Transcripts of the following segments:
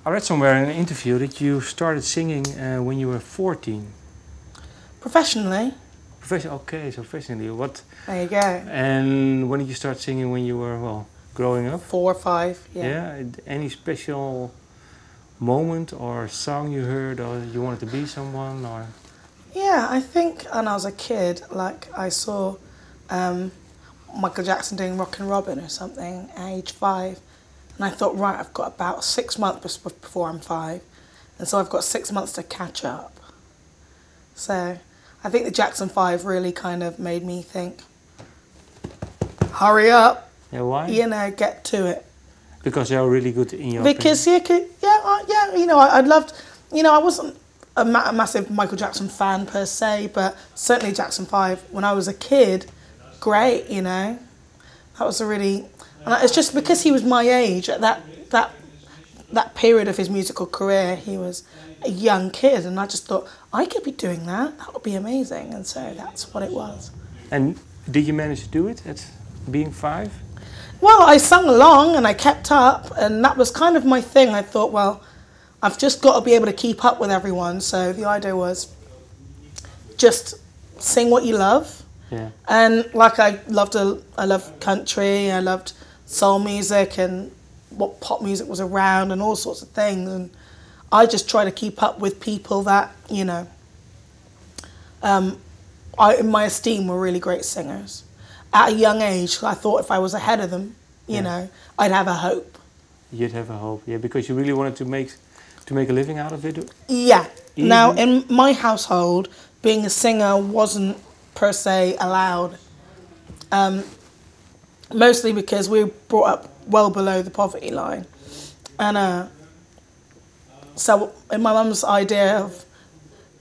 I read somewhere in an interview that you started singing when you were 14. Professionally. Okay, so professionally. What? There you go. And when did you start singing when you were, well, growing up? 4 or 5, yeah. Yeah? Any special moment or song you heard or you wanted to be someone or? Yeah, I think when I was a kid, like I saw Michael Jackson doing Rockin' Robin or something at age 5. And I thought, right, I've got about 6 months before I'm 5. And so I've got 6 months to catch up. So I think the Jackson 5 really kind of made me think, hurry up. Yeah, why? You know, get to it. Because they're really good in your Because, opinion. yeah, you know, I loved, you know, I wasn't a massive Michael Jackson fan per se, but certainly Jackson 5, when I was a kid, great, you know. That was a really... And it's just because he was my age at that period of his musical career. He was a young kid, and I just thought I could be doing that. That would be amazing, and so that's what it was. And did you manage to do it at being 5? Well, I sung along and I kept up, and that was kind of my thing. I thought, well, I've just got to be able to keep up with everyone. So the idea was just sing what you love. Yeah. And like I loved country, I loved soul music and what pop music was around and all sorts of things, and I just try to keep up with people that, you know, in my esteem were really great singers. At a young age, I thought if I was ahead of them, you know, I'd have a hope. You'd have a hope, yeah, because you really wanted to make a living out of it? Yeah. Even? Now, in my household, being a singer wasn't per se allowed. Mostly because we were brought up well below the poverty line. And so in my mum's idea of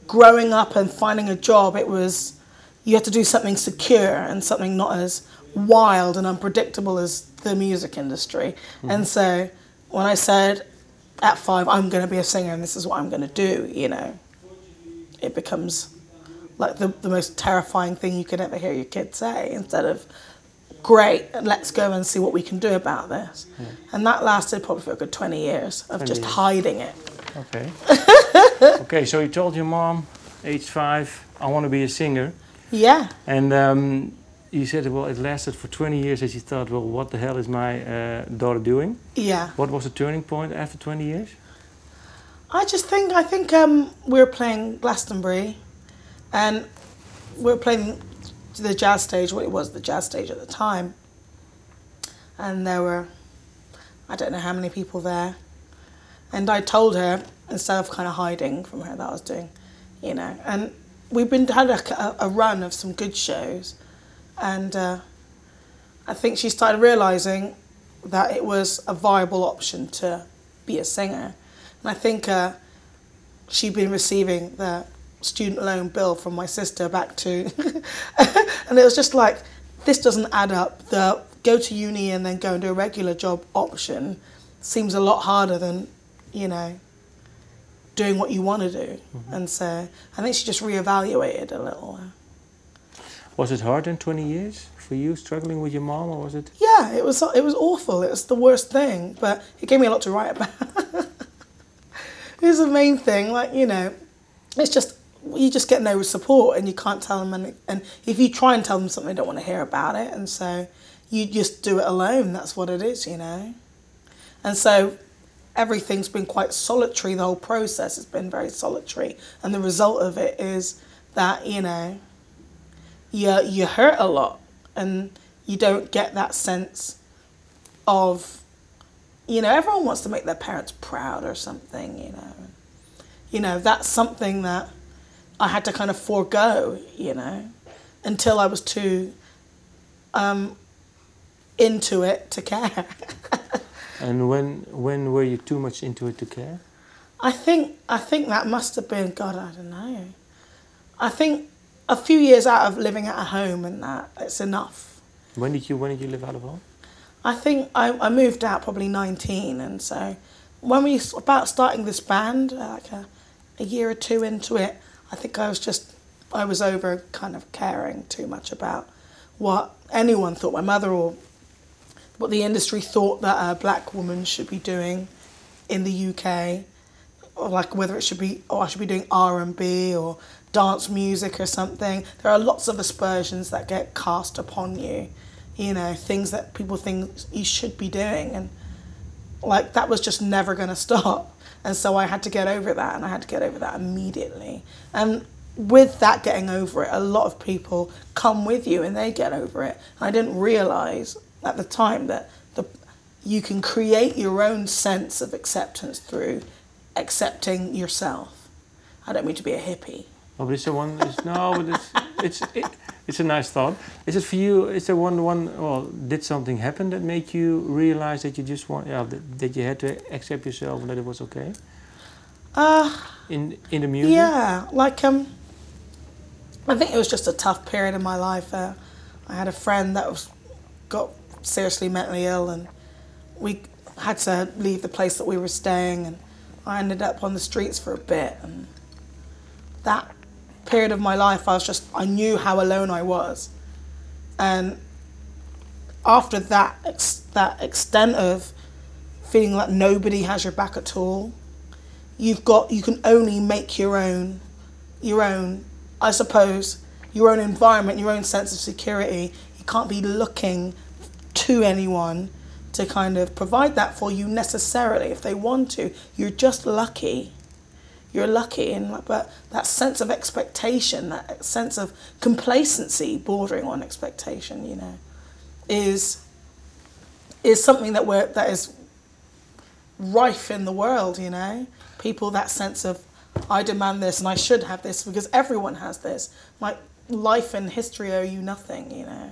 growing up and finding a job, it was you had to do something secure and something not as wild and unpredictable as the music industry. Mm-hmm. And so when I said at 5, I'm going to be a singer and this is what I'm going to do, you know, it becomes like the most terrifying thing you could ever hear your kid say, instead of, great, let's go and see what we can do about this. Yeah. And that lasted probably for a good 20 years of just hiding it. Okay. Okay, so you told your mom, age 5, I want to be a singer. Yeah. And you said, well, it lasted for 20 years as you thought, well, what the hell is my daughter doing? Yeah. What was the turning point after 20 years? I think we were playing Glastonbury, and we were playing the jazz stage, what it was the jazz stage at the time. And there were, I don't know how many people there. And I told her, instead of kind of hiding from her, that I was doing, you know. And we've had a run of some good shows. And I think she started realising that it was a viable option to be a singer. And I think she'd been receiving the student loan bill from my sister back to... and it was just like, this doesn't add up. The go to uni and then go and do a regular job option seems a lot harder than, you know, doing what you want to do. Mm-hmm. And so I think she just reevaluated a little. Was it hard in 20 years for you, struggling with your mom, or was it? Yeah, it was awful. It was the worst thing, but it gave me a lot to write about. It was the main thing, like, you know, it's just, you just get no support and you can't tell them, and if you try and tell them something, they don't want to hear about it, and so you just do it alone. That's what it is, you know. And so everything's been quite solitary. The whole process has been very solitary, and the result of it is that, you know, you hurt a lot, and you don't get that sense of, you know, everyone wants to make their parents proud or something, you know. You know, that's something that I had to kind of forego, you know, until I was too into it to care. And when were you too much into it to care? I think that must have been, God, I don't know. I think a few years out of living at a home and that, it's enough. When did you live out of home? I think I moved out probably 19, and so when we about starting this band, like a year or two into it, I think I was over kind of caring too much about what anyone thought, my mother or what the industry thought that a black woman should be doing in the UK, or like whether it should be, oh, I should be doing R&B or dance music or something. There are lots of aspersions that get cast upon you, you know, things that people think you should be doing, and like that was just never going to stop. And so I had to get over that, and I had to get over that immediately. And with that getting over it, a lot of people come with you and they get over it. I didn't realise at the time that you can create your own sense of acceptance through accepting yourself. I don't mean to be a hippie. Oh, but it's the one. But it's a nice thought. Is it for you? Is there one? Well, did something happen that made you realize that you just want? Yeah, that you had to accept yourself and that it was okay. In the music. Yeah, like I think it was just a tough period in my life. I had a friend that got seriously mentally ill, and we had to leave the place that we were staying, and I ended up on the streets for a bit. And that period of my life, I knew how alone I was. And after that extent of feeling like nobody has your back at all, you can only make your own, I suppose, your own environment, your own sense of security. You can't be looking to anyone to kind of provide that for you necessarily. If they want to, you're just lucky. You're lucky, but that sense of expectation, that sense of complacency bordering on expectation, you know, is something that is rife in the world, you know. People, that sense of, I demand this and I should have this because everyone has this. Like, life and history owe you nothing, you know.